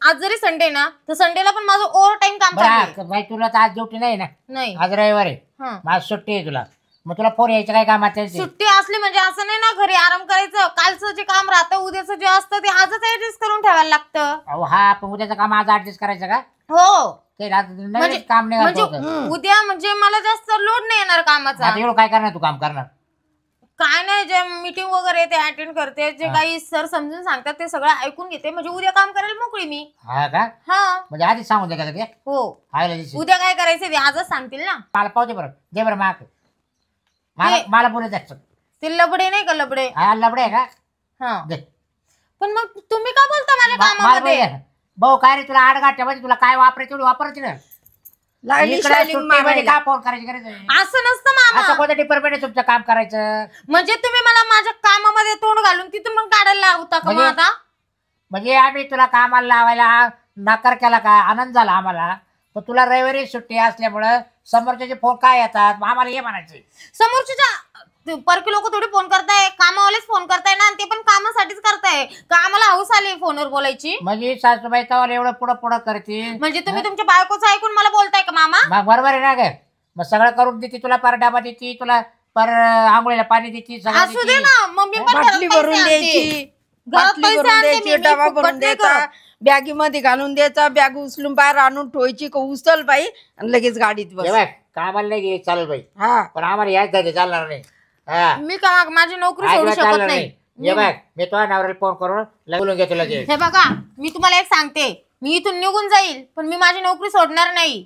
आज जरी संडे ना तर संडेला पण माझं ओव्हर टाइम काम बरं, चालू आहे. हा, बाई तुला तर आज ड्युटी नाही ना? नाही आज रविवार आहे, हं. माझ सुट्टी आहे तुला. मग तुला फोन यायचं काय काम आहे? सुट्टी असली म्हणजे असं नाही ना घरी आराम करायचं. कालचं जे काम राहतं उद्याचं जे असतं ते आजच ऍडजस्ट करून ठेवायला लागतं. अहो हा, पण उद्याचं काम आज ऍडजस्ट करायचं का? हो ते रात- म्हणजे नवीनच काम नाही म्हणजे होतं. उद्या म्हणजे मला जास्त लोड नाही येणार कामाचा. आता एवढं काय करणार तू काम करणार? काय नाही, जे मीटिंग वगैरे ते अटेंड करते, जे काही सर समजून सांगतात ते सगळं ऐकून घेते. म्हणजे उद्या काम करायला मोकळी मी. हा का? हा म्हणजे आधीच सांगून दे का ते? हो, आयला दिवशी उद्या काय करायचं ते आजच सांगतील ना. मला पावते बरं, दे बरं माग. मला बोलत जायचं. ते लबडे नाही का लबडे. हा लबडे आहे का? हा दे. पण मग तुम्ही का बोलता माझ्या मला कामामध्ये? बोलू दे. भाऊ काय रे, तुला आडगाठ्यामध्ये तुला काय वापरायचं तेवढी वापरायची ना. लागली इकडे शायनिंग सुट्टीमध्ये मारायला. का फोन करायची गरज आहे? असं नसतं असं मामा. कोणतं डिपार्टमेंट आहे तुमचं काम करायचं? म्हणजे तुम्ही मला माझ्या कामामध्ये तोंड घालून तिथून मग काढायला लावता का मग म्हणजे- आता? म्हणजे आम्ही तुला कामाला लावायला नकार केला का? आनंद झाला आम्हाला. पण तुला रविवारी सुट्टी असल्यामुळं समोरचे फोन काय येतात, मग आम्हाला हे म्हणायचे. समोरच्या परकी लोक थोडी फोन करताय, कामावालेच फोन करताय ना. आणि ते पण कामासाठीच करताय का आम्हाला हौस आली फोनवर बोलायची? म्हणजे सासूबाई तवाला एवढं पुढं पुढं करते. म्हणजे तुम्ही तुमच्या बायकोचं ऐकून मला बोलताय का मामा? मग बरोबर आहे ना ग? मग सगळं करून देते तुला, पर डबा देते तुला, पर आंघोळीला पाणी देते, सगळं असू दे देते. ना, मग मी पण घरात बाटली पैसे भरून आणते. द्यायची, घरात बाटली पैसे भरून आणते द्यायची, मी, डबा फुकट भरून नाही द्यायचा, करत. बॅगीमध्ये घालून द्यायचा, बॅग उचलून बाहेर आणून ठेवायची का उचल बाई आणि लगेच गाडीत बस. हे बघ, कामाला नाही घे चालेल बाई, हा, पण आम्हाला याच जाते चालणार नाही. हा, मी का माझी नोकरी सोडू अजिबात शकत चालणार नाही. नाही. हे बघ, मी तुझ्या नवऱ्याला फोन करून बोलून घेतो लगेच. हे बघा, मी तुम्हाला एक सांगते, मी इथून निघून जाईल पण मी माझी नोकरी सोडणार नाही.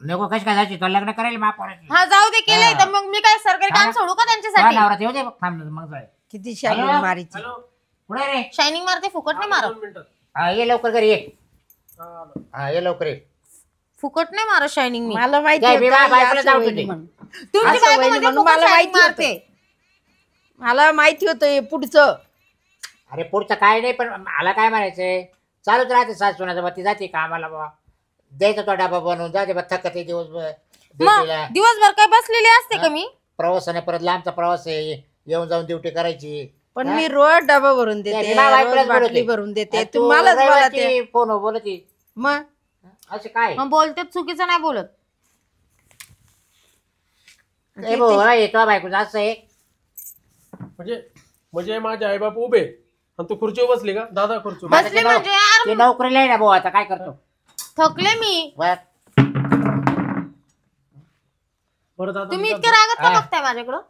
नको कशी काय जायची, तुला लग्न करायला माफ करायची. हा जाऊ दे, केलंय हा. तर मग मी काय सरकारी काम हा. सोडू का तुझ्या त्यांच्यासाठी? नवऱ्यात येऊ दे थांब मग जाय. किती शाली हॅलो? मारीची. हॅलो पुढे रे. शायनिंग मारते, फुकट नाही मारत. 2 मिनिटं. हा ये लवकर घरी ये. हा, आलो. हा ये लवकर ये. फुकट नाही मारत शायनिंग मी. मला माहिती काय, होतं, मी माझ्या हे बायकोला असं जाऊ होईल तुझी. म्हणून. तुमची असं बायको होईल म्हणजे म्हणून फुकट मला शायनिंग माहिती होतं. मारते. मला माहिती होतं हे पुढचं. अरे पुढचं काय नाही, पण मला काय म्हणायचंय, चालूच राहते सासूनाचं, ती जाते कामाला बा, द्यायचा तो डबा बनवून जाते बा, थकते दिवसभर मग ड्युटीला. दिवसभर काय बसलेली असते का मी? प्रवासाने परत लांबचा प्रवास आहे, येऊन जाऊन ड्युटी करायची. पण मी रोज डबा भरून देते, मी माझ्या बायकोलाच रोज बाटली बोलवते. भरून देते, आणि तू तुम्हालाच बोलते. रविवारची फोन बोलती मग असे काय? मग बोलते चुकीचं नाही बोलत. ए भाऊ, हे तो बायकोचं असं आहे. म्हणजे माझे आई बाप उभे आणि तू खुर्चीवर बसली का दादा? खुर्चीवर बसली ते नोक- म्हणजे यार, ते नोकरीला आहे ना भाऊ, आता काय करतो? थकले मी. बर. बरं दादा, तुम्ही मी इतके काय- रागत का हा. बघताय माझ्याकडं?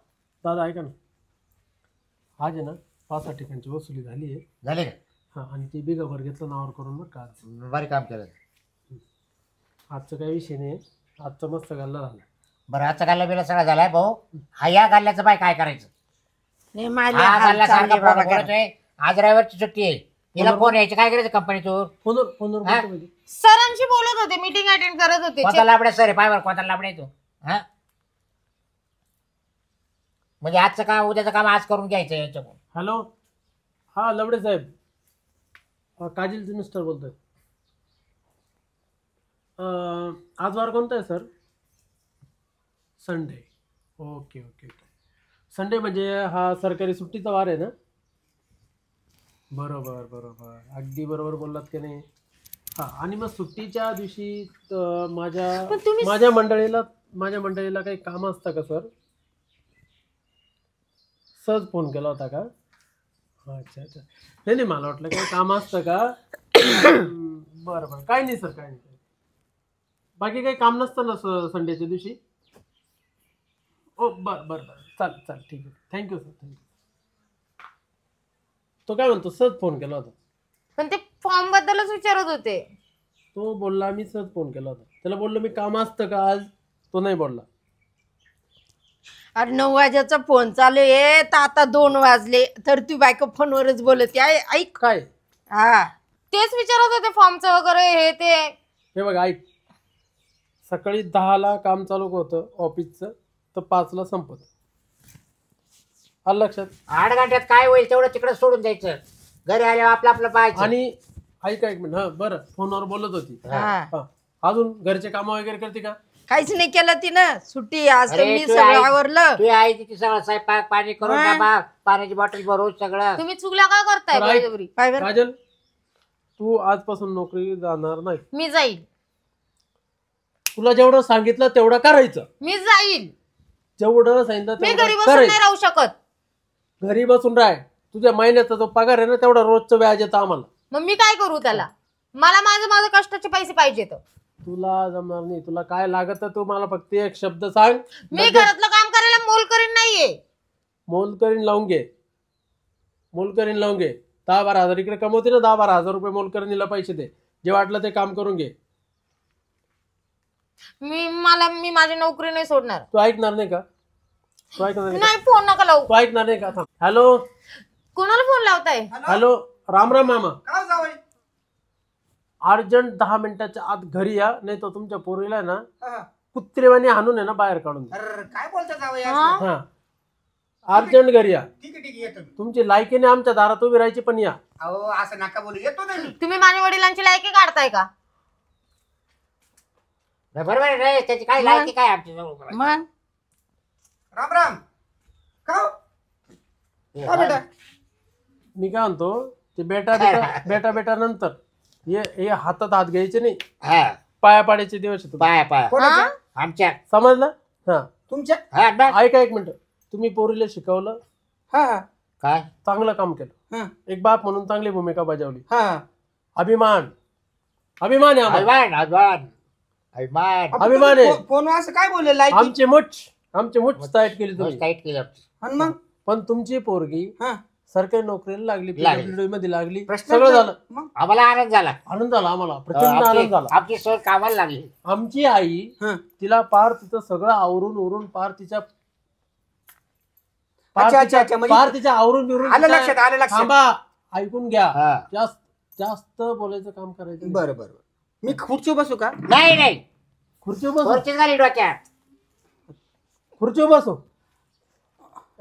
दादा ऐका ना, आज आहे ना 5-6 ठिकाणची वसुली झाली आहे. झाले का? हा, आणि ती बिगाभर घेतलं नावावर करून बरं का. भारी काम केलं. आजचा काही विषय नाही, आजचा मस्त गल्ला झाला. बरं, आजचा गाल्ला बिला सगळा झालाय भाऊ. हा या गाल्ल्याचं बाय काय करायचं? नाही, माझे हा हाल गाल्ला चालले सारखा बाबा फोन घरात. बोलतोय, आज रविवारची सुट्टी आहे, हिला फोन यायची काय करायचं कंपनीतून? फोनवर हा? बोलतो म्हणजे. सरांशी बोलत होते, मीटिंग अटेंड करत होते. कोणता लाबड्या सर आहे पाय बरं, कोणता लाबड्या आहे तू? हा, म्हणजे आजचं काम उद्याचं काम आज करून घ्यायचं याच्याकडून. हॅलो, हा लवडे साहेब, काजलचे मिस्टर बोलतोय. आज वार कोणता आहे sir? Sunday. Okay okay okay. Sunday म्हणजे हा सरकारी सुट्टीचा वार आहे ना? बरोबर बरोबर, अगदी बरोबर बोललात की नाही. हा, आणि मग सुट्टीच्या दिवशी पण तुम्ही- माझ्या मंडळीला काही काम असतं का सर? सहज फोन केला होता का? अच्छा अच्छा. नाही नाही, मला वाटलं काही काम असतं का? बरं बरं, काही नाही सर, काही नाही. बाकी काही काम नसतं ना संडेच्या दिवशी? ओ बरं बरं बरं, चालेल चालेल, ठीक आहे. Thank you sir, thank you. तो काय म्हणतो, सहज फोन केला होता. पण ते फॉर्म बद्दलच विचारत होते. तो बोलला मी सहज फोन केला होता. त्याला बोललो मी काम असतं का आज, तो नाही बोलला. अरे 9 वाजेचा फोन चालू आहे तर आता 2 वाजले तर ती बायको फोनवरच बोलत आहे. ऐक काय? हा तेच विचारत होते फॉर्मचं वगैरे हे ते. हे बघ ऐक, सकाळी 10ला काम चालू होतं ऑफिसचं, तर 5ला संपत. आलं लक्षात? 8 घंट्यात काय होईल तेवढं तिकडे सोडून द्यायचं, घरी आल्यावर आपलं आपलं पाहायचं. आणि ऐका एक मिनिट, हा बरं, फोनवर बोलत होती. हा हा, अजून घरचे काम वगैरे करते का? काहीच नाही केलं तिनं, सुट्टी आज तर अरे, मी तू सगळं आई- आवरलं. तू आई तिथे सगळं स्वयंपाक पाणी करून हा. डबा, पाण्याची बॉटल भरून सगळं. तुम्ही चुकल्या का करताय तर ऐक. बळजबरी? पाय बरं. काजल, तू आजपासून नोकरी जाणार नाही. मी जाईल, तुला जेवढं सांगितलं तेवढं करायचं. मी जाईल. जेवढं सांगितलं मी तेवढं घरी बसून करायचं. नाही राहू शकत. घरी बसून राह. तुझ्या महिन्याचा जो पगार आहे ना, तेवढा रोजचं व्याज येतं आम्हाला. मग मी काय करू त्याला? मला माझे कष्टाचे पैसे पाहिजेत. तुला जमणार नाही. तुला काय लागत तू मला फक्त एक शब्द सांग. मी घरातलं काम करायला मोल करीन नाहीये. मोलकरीन लावून घे, मोलकरीन लावून घे. 10-12 हजार इकडे कमवते ना, 10-12 हजार रुपये मोलकरणीला पैसे दे. जे वाटलं ते काम करून घे. मी माझी नोकरी नाही सोडणार. तू ऐकणार नाही का? तू ऐकणार नाही का? नाही, फोन नका लावू. तू ऐकणार नाही का? हॅलो कोणाला फोन लावताय? हॅलो, राम राम मामा. काय जावई? अर्जंट 10 मिनिटाच्या आत घरी या, नाही तर तुमच्या पोरीला आहे ना हा. कुत्रेवानी हाणून आहे ना बाहेर काढून द्या. अरे, काय बोलता जावई हा? असं? हा, अर्जंट घरी या. ठीक आहे ठीक आहे, येतो मी. तुमची लायकीने आमच्या दारात उभी राहायची, पण या. अहो असं नका बोलू, येतो ना मी. तुम्ही माझ्या वडिलांची लायकी काढताय का? बरोबर आहे रे, त्याची काय लायकी काय आमची जवळ. मग राम राम. का हो? का बेटा? मी काय म्हणतो, ते बेटा बेटा नंतर हे हातात हात घ्यायचे नाही, हा, पाया पाडायचे दिवस आहे तुम्ही. पाया पाया कोणाच्या? आमच्या. समजलं? हा, तुमच्या? हा बस. ऐका एक मिनिट. तुम्ही पोरीला शिकवलं, हा हा काय चांगलं काम केलं, हा एक बाप म्हणून चांगली भूमिका बजावली. हा. अभिमान, अभिमान आहे आम्हाला. अभिमान अभिमान अभिमान. अभिमान आहे. फोन असं काय बोलले लाईक? आमची मुठ टाईट केली तुम्ही. टाईट केलं. आणि मग पण तुमची पोरगी हा सरकारी नोकरीला लागली, लागली. PWD मध्ये लागली, प्रश्न सगळं झालं. मग आम्हाला आनंद झाला. आनंद झाला आम्हाला, प्रचंड आनंद झाला. आमची सोय कामाला लागली. आमची आई हा. तिला पार तिचं सगळं आवरून पार तिच्या अच्छा, म्हणजे पार तिच्या आवरून बिरून आलं तिच्या- लक्षात, आलं लक्षात. थांबा, ऐकून घ्या. हा. जास्त बोलायचं काम करायचं नाही. बरं बरं. मी खुर्ची बसू का? नाही नाही, खुर्चीवर बसो, खुर्चीच झाली डोक्यात. खुर्चीवर बसो.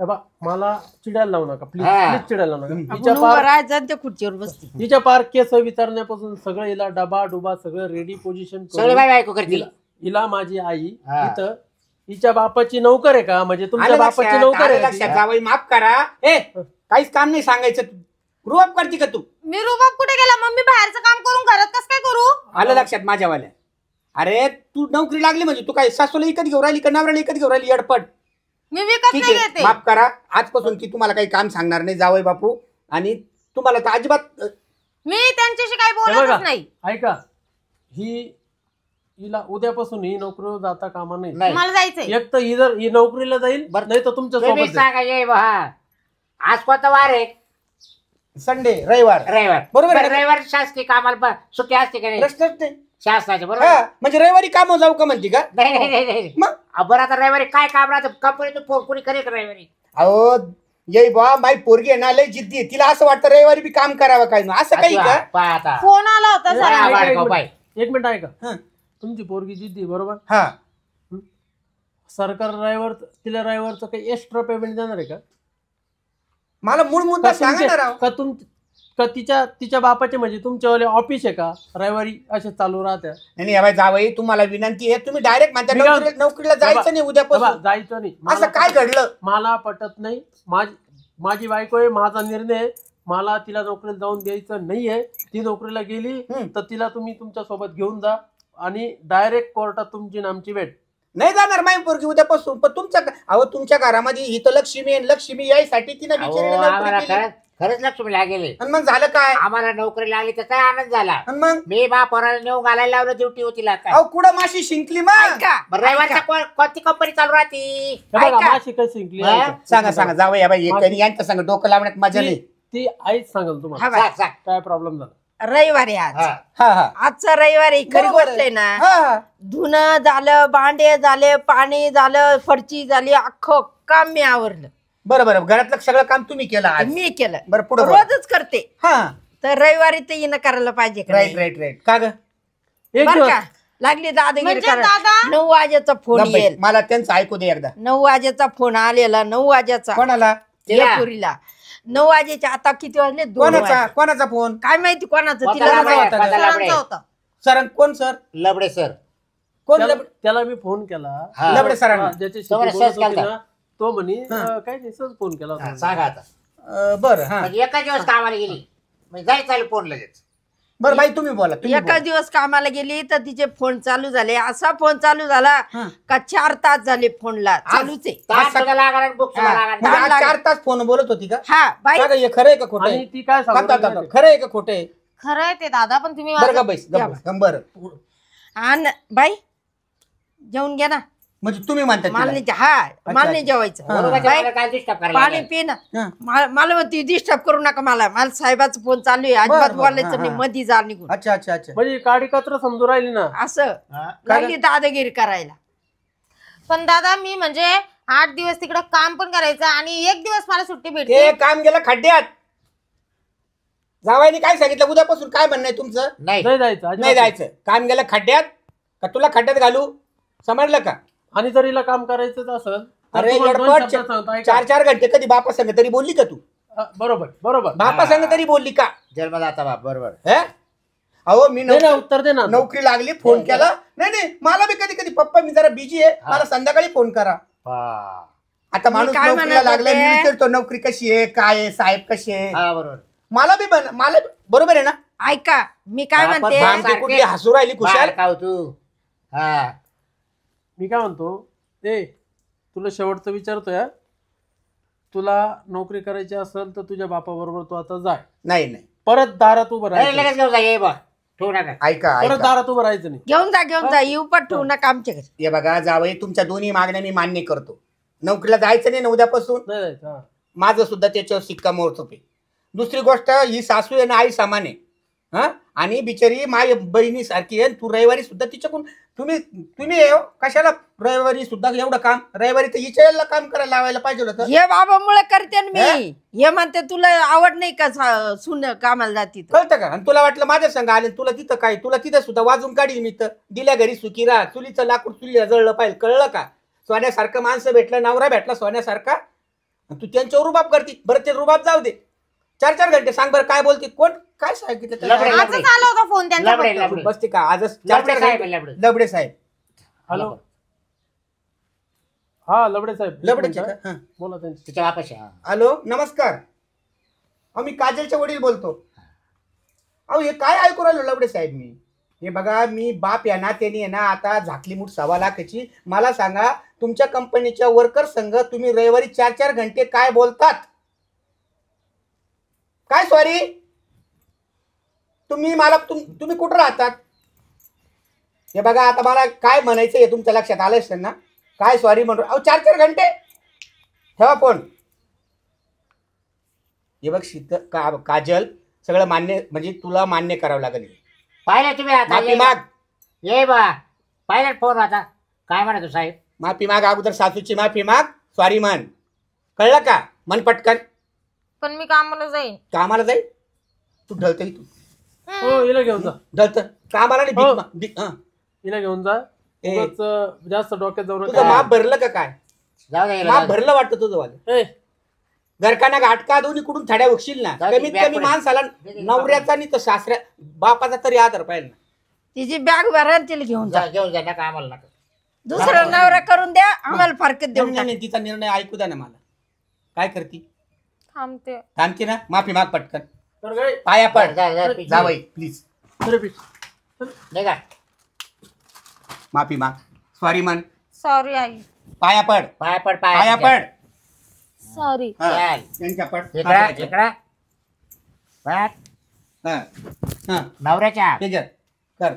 ए बा, मला चिडायला लावू नका प्लीज, हा. प्लीज चिडायला लावू नका. आपण हिच्या उभं पार राहायचं आणि त्या खुर्चीवर बसते. हिच्या पार केस विचारण्यापासून सगळं हिला डबा डुबा सगळं रेडी पोझिशन सगळे बाय बायको करतील. हिला माझी आई हा. इथं हिच्या बापाची नोकर आहे का? म्हणजे तुमच्या आलं बापाची लक्षात, नोकर आलं आहे लक्षात. ती? जावई माफ करा. ए काहीच काम नाही सांगायचं. ग्रुअप करते का तू? मी रुबाब कुठे गेला? मग मी बाहेरचं काम करून घरात कसं काय करू? आलं लक्षात माझ्यावाल्या. अरे तू नोकरी लागली म्हणजे तू काय सासूला इकत घेऊन राहिली का नवऱ्याला इकत घेऊन राहिली? अडपट. मी विकत ठीक नाही आहे, घेते. माफ करा. आजपासून ती तुम्हाला काही काम सांगणार नाही जावई बापू. आणि तुम्हाला तर अजिबात मी त्यांच्याशी काही हे बघा, बोलतच नाही. ऐका, हिला उद्यापासून ही नोकरीवर जाता कामा नाही. नाही. मला जायचंय. एक तर ही नोकरीला जाईल, बरं. नाही तर तुमच्या तुम्ही सोबत जाईल. सांगा ये बा. आज कोणता वार आहे? संडे रविवार रविवार. बरोबर आहे. बरं, रविवार शासकीय कामाला सुट्टी असते का नाही? प्रश्नच नाही. शासनाचे बरोबर. हा, म्हणजे रविवारी काम जाऊ का म्हणते का? नाही नाही नाही नाही. मग बरं, आता रविवारी काय काम राहतं? कंपनीतून फोन कोणी करेल का रविवारी? अहो येई बा, माई पोरगी आहे ना लय जिद्दी आहे. तिला असं वाटतं रविवारी बी काम करावं काय ना, असं काही का? पहा आता. फोन आला होता ऐका, जरा. हा, ऐका, बाय, बाय. एक मिनिट ऐका. हं. तुमची पोरगी जिद्दी आहे, बरोबर. हा सरकार तिला रविवारचं काही एक्स्ट्रा पेमेंट देणार आहे का? मला मूळ मुद्दा सांगा ना राव. का तिच्या बापाचे म्हणजे तुमच्यावाले ऑफिस आहे का रविवारी असे चालू राहत्या? नाही नाही जावई, तुम्हाला विनंती आहे. तुम्ही डायरेक्ट म्हणता मी काय- नोकरीला जायचं नाही उद्यापासून. जायचं नाही. असं काय घडलं? मला पटत नाही. माझी बायको आहे, माझा निर्णय आहे. मला तिला नोकरीला जाऊन द्यायचं नाहीये. ती नोकरीला गेली तर तिला तुम्ही तुमच्या सोबत घेऊन जा आणि डायरेक्ट कोर्टात तुमची नामची भेट. नाही जाणार माई पोरगी उद्यापासून. पण अहो तुमच्या घरामध्ये ही तर लक्ष्मी आहे. लक्ष्मी यायसाठी तिने बिचारीने आम्हाला नोकरी केली. खरंच लक्ष्मी लागेले. आणि मग झालं काय? आम्हाला नोकरी लागली तर काय आनंद झाला. आणि मग मी बा पोराला नेऊ घालायला लावलं ड्युटी होती काय. अहो कुठं माशी शिंकली मग? ऐका रविवारच्या कोणती कंपनी चालू राहती. हे बघा, ऐका. माशी कशी जिंकली हा? ऐका. सांगा जावं या बाई यांच्या सांग डोकं लावण्यात मजा नाही. ती आईच सांगाल तुम्हाला हा बाई. सांग, सांग. काय प्रॉब्लेम झाला. रविवारी आज हा. हा आजचा रविवारी खरी बरोबर गोष्ट आहे ना. हा. धुणं झालं, भांडे झाले, पाणी झालं, फरची झाली, अख्खं काम मी आवरलं. बरं घरातलं सगळं काम तुम्ही केलं आज. मी केलं. बरं पुढे रोजच करते. हा तर रविवारी ते येणं करायला पाहिजे का नाही? राईट का ग? एक बरं दिवस का? लागली दादागिरी म्हणजे करायला. दादा? 9 वाजेचा फोन गप्प बाई, येईल. मला त्यांचं ऐकू दे एकदा. 9 वाजेचा फोन आलेला. 9 वाजेचा कोणाला? तिला. पुरीला 9 वाजेचे आता किती वाजले? 2 कोणाचा फोन? काय माहिती कोणाचं कोणाचा तिला लाभडे, माहिती. कोणाचा लाभडे. सरांचा होता. सर कोण सर? लबडे सर. कोण त्याला मी फोन केला. हा. लबडे सरांना? हा, ज्याच्याशी तुम्हाला ती बोलत सहज होती केलता. ना, तो म्हणे काय नाही सहज फोन केला होता. सांगा आता. बरं हा म्हणजे एका दिवस कामाला गेली म्हणजे जायचं चालू फोन लगेच. बरं बाई तुम्ही बोला एका दिवस कामाला गेली तर तिचे फोन चालू झाले. असा फोन चालू झाला हा. का 4 तास झाले फोनला चालूच आहे. तास सुद्धा लागणार, बुक सुद्धा हा. लागणार. म्हणजे आज लागेल. 4 तास फोन बोलत होती का? हा बाई का ग, हे खरं आहे का खोटं आणि आहे? ती काय सांगत होती माहिती आहे? खरं आहे का खोटं आहे? खरं आहे ते दादा, पण तुम्ही बरं का माझं- बैस बरं. आणि बाई जेवून घ्या ना. म्हणजे तुम्ही म्हणता मला तिला? नाही हा मला नाही जेवायचं. बरोबर बाई, मला काय disturb करायला पाणी लागलं. पी ना. हा. मला म्हणते डिस्टर्ब करू नका. मला साहेबाचा फोन चालू आहे. अजिबात बरं, हा, बोलायचं नाही. हा. मधी जा निघून अच्छा म्हणजे काडी कत्र समजू राहिली ना. असं हा. लागली दादागिरी करायला. पण दादा मी म्हणजे 8 दिवस तिकडे काम पण करायचं आणि 1 दिवस मला सुट्टी भेटते. ते काम गेलं खड्ड्यात. जावायनी काय सांगितलं उद्यापासून काय म्हणणं आहे तुमचं? नाही नाही जायचं अजिबात नाही जायचं. काम गेलं खड्ड्यात का तुला खड्ड्यात घालू? समजलं का? आणि जर हिला काम करायचंच असेल तर अरे तुम्हाला दोन गडपट शब्द सांगतो, ऐका. 4 घंटे कधी बापा संग तरी बोलली का तू? बरोबर बापा संग तरी बोलली का? जन्मदाता बाप बरोबर. हे? अहो मी दे ना उत्तर दे ना. नोकरी लागली फोन केला. नाही मला बी कधी पप्पा मी जरा बिझी आहे. मला संध्याकाळी फोन करा. हा. आता मी माणूस काय नोकरीला म्हणत लागला मी होते? विचारतो नोकरी कशी आहे काय आहे साहेब कसे आहे. हा, बरोबर. मला बरोबर आहे ना? ऐका मी काय बापा, म्हणते. बाप. भामटी कुठली हसू राहिली बाळ खुशाल. खाऊ तू. हा. मी काय म्हणतो ए तुला शेवटचं विचारतोय हा. तुला नोकरी करायची असेल तर तुझ्या बापाबरोबर तू आता जाय. नाही परत दारात उभं नाही, राहायचं. लगेच घेऊन जा ये बा. ठेवू नका. ऐका परत ऐका. दारात उभं राहायचं नाही. घेऊन जा येऊ पण ठेवू नका आमच्या घरी. हे बघा जावई तुमच्या दोन्ही मागण्या मी मान्य करतो. नोकरीला जायचं नाही ना उद्यापासून. नाही जायचं हा. माझं सुद्धा त्याच्यावर शिक्का मोर्चप आहे. दुसरी गोष्ट ही सासू आहे ना आई सामान आहे. हा आणि बिचारी माय बहिणी सारखी आहे. तू रविवारी सुद्धा तिच्याकडून तुम्ही कशाला रविवारी सुद्धा एवढं काम? रविवारी तर हिच्या याला काम करायला लावायला पाहिजे होतं. हे बाबामुळे करते ना मी. हे म्हणते तुला आवड नाही का सुन कामाला जाती तर? कळतं का? आणि तुला वाटलं माझ्या संग आले तुला तिथं काय? तुला तिथं सुद्धा वाजून काढील मी तर. दिल्या घरी सुखी राहा. चुलीचं लाकूड चुलीला जळलं पाहिजे. कळलं का? सोन्यासारखं माणसं भेटलं नवरा भेटला सोन्यासारखा. तू त्यांच्यावर रुबाब करते. बरं ते रुबाब जाऊ दे. 4 घंटे सांग बरं काय बोलते कोण काय सांगितलं त्याला? लबडे, आजच आला होता फोन त्यांचा लबडे, फक्त. लबडे. बसते का आजच लबडे 4 साहेब, घंटे? लबडे. लबडे साहेब. हॅलो हा लबडे साहेब लबडेचे एक का? मिनिट. हा. बोला त्यांची. तिच्या बापाशी. हा. हॅलो नमस्कार. अहो मी काजलचे वडील बोलतो. अहो हे काय ऐकू राहिलो लबडे साहेब मी? हे बघा मी बाप या ना त्यांनी आहे ना आता झाकली मूठ 1.25 लाखाची. मला सांगा तुमच्या कंपनीच्या वर्कर संघ तुम्ही रविवारी 4 घंटे काय बोलतात? काय सॉरी तुम्ही मला तुम्ही कुठं राहतात? हे बघा आता मला काय म्हणायचं हे तुमच्या लक्षात आलं असेल ना? काय सॉरी म्हणतो? अहो 4 घंटे ठेवा फोन. हे बघ काजल सगळं मान्य म्हणजे तुला मान्य करावं लागेल. पाहिलं तुम्ही आता माफी ये माग. ये बा. पाहिलं फोन आता काय म्हणा तू साहेब? माफी माग अगोदर सासूची माफी माग. सॉरी म्हण. कळलं का? मन पटकन. पण मी कामाला जाईन. कामाला जाईल तू ढळत तू हो हिला घेऊन जा. ढळत कामाला नाही हो. हं. हिला घेऊन जा. ए. उगाच जास्त डोक्यात जाऊ तुझं नका. माप भरलं का काय? जाऊ दे माप भरलं वाटतं तुझं वालं. ए, घरकाना घाटका दोन्ही कुठून थड्या उगशील ना. जाऊ दे, कमीत बॅग कमी पुढे. माणसाला नवऱ्याचा नाही तर सासऱ्या बापाचा तरी आदर पाहिजे ना. तिची बॅग भरा आणि तिला घेऊन जा. घेऊन जा नका आम्हाला नका. दुसरा नवरा करून द्या आम्हाला फारकत देऊन नाही, नाही, तिचा निर्णय ऐकू द्या ना मला. काय करती? थांबते. थांबते ना? माफी माग पटकन. तर काय पाया पड. जा, जावई प्लीज अरे बी. निघा. माफी माग. सॉरी म्हण. Sorry I. पाया पड, पाय पड पाया पड. सॉरी. हा, चाल. त्यांच्या पड. इकडं इकडं बघ, हा, हा. नवऱ्याच्या त्याच्यात कर.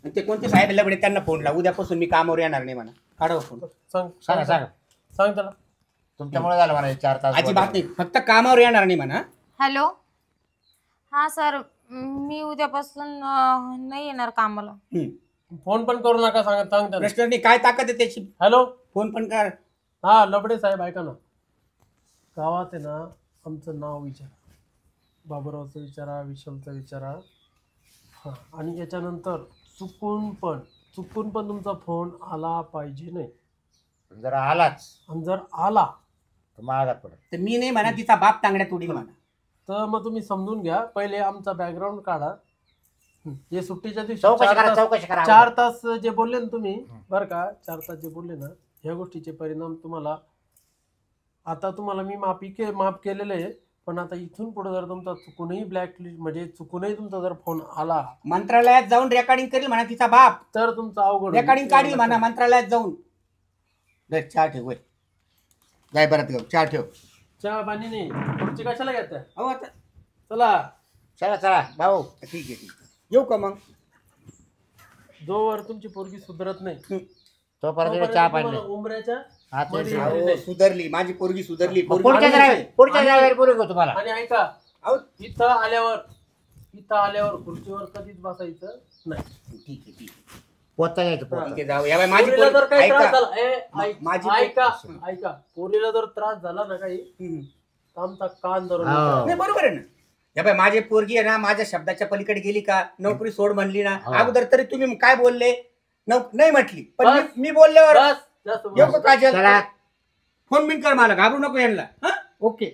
आणि ते कोणते साहेब लबडे त्यांना फोन लाव, उद्यापासून मी कामावर येणार नाही म्हणा. काढा फोन. सांग सांगा सांगा सांग त्याला. तुमच्यामुळे झालं मला 4 तास अजिबात नाही, फक्त कामावर येणार नाही म्हणा. हॅलो. हा सर, मी उद्यापासून नाही येणार कामाला. फोन पण करू नका सांग त्याला. प्रश्न काय ताकद आहे त्याची? हॅलो. फोन पण कर. हा लबडे साहेब ऐका ना, गावात आहे ना आमचं नाव विचारा, बाबूरावचं विचारा, विशालचं विचारा. हां, आणि याच्यानंतर चुकून पण तुमचा फोन आला पाहिजे नाही. जर आलाच आणि जर आला तर महागात पडत. तर मी नाही म्हणा, तिचा बाप तांगड्यात उडील म्हणा. तर मग तुम्ही समजून घ्या, पहिले आमचा बॅकग्राऊंड काढा. हे सुट्टीच्या दिवशी चौकशी 4 करा तास चौकशी करा 4 तास जे बोलले ना तुम्ही, बरं का, 4 तास जे बोलले ना, ह्या गोष्टीचे परिणाम तुम्हाला, आता तुम्हाला मी माफ केलेलं आहे. पण आता इथून पुढे जर तुमचा चुकूनही ब्लॅकलिस्ट म्हणजे चुकूनही तुमचा जर फोन आला, मंत्रालयात जाऊन रेकॉर्डिंग करेल म्हणा तिचा बाप. तर तुमचं अवघड होईल. रेकॉर्डिंग काढील म्हणा मंत्रालयात जाऊन. चहा ठेव वय. जाय परत घेऊ, चहा ठेव. चहा पाणी नाही, पुढची कशाला घेताय? अहो आता चला. चला चला भाऊ. ठीक आहे, ठीक आहे. येऊ का मग? जोवर तुमची पोरगी सुधरत नाही तोपर्यंत चहा पाणी तुम्हाला उंबऱ्याच्या हात मध्ये नाही. अहो, सुधरली माझी पोरगी, सुधरली पोरगी. पुढच्या ड्रायव्हर बोलू तुम्हाला. आणि ऐका, अहो, इथं आल्यावर खुर्चीवर कधीच बसायचं नाही. ठीक आहे, ठीक आहे. पोचता यायचं ठीक पोचता. आहे, जाऊ. या बाई, माझी पोरीला जर पोरगी- काही त्रास ऐका. झाला, माझी ऐका, पोरीला जर त्रास झाला ना काही, हम्म. तर आमचा कान धरून हो. बसा. नाही, बरोबर आहे ना. या बाई, माझी पोरगी आहे ना, माझ्या शब्दाच्या पलीकडे गेली का, नोकरी सोड म्हणली ना, हो. अगोदर तरी तुम्ही काय बोलले? नाही म्हटली, पण बस. मी बोलल्यावर बस, जास्त येऊ का काजल? चला. फोन बिन कर मला, घाबरू नको यांना. हा? ओके.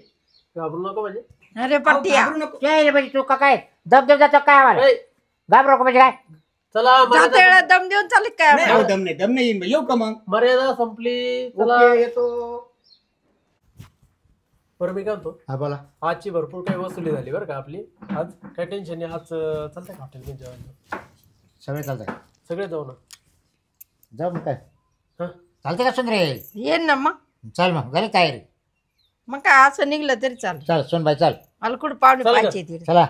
घाबरू नको म्हणजे. अरे अहो, पट्टिया, घाबरू नको. काय रे म्हणजे तू काय दब जातो काय आम्हाला ए, घाबरू नको म्हणजे काय. चला जाते वेळेला दम देऊन चालले काय नाही, आपण? अहो, दम नाही येईन बाई. येऊ का मग? मर्यादा संपली. चला. ओके, येतो. बरं मी काय म्हणतो, हा बोला. आजची भरपूर काही वसुली झाली बरं का आपली. आज काय टेन्शन नाही. आज चालतंय का हॉटेल जेवायला? सगळे चालतंय. सगळे जाऊ ना. जाऊ मग काय हा, चालते का सुंदरे. येईन ना मग. चल मग झाली तयारी. मग काय असं निघलं तरी चाल. चल सोनबाई चल. मला कुठं पावले चला का? पाहिजे तिथे. चला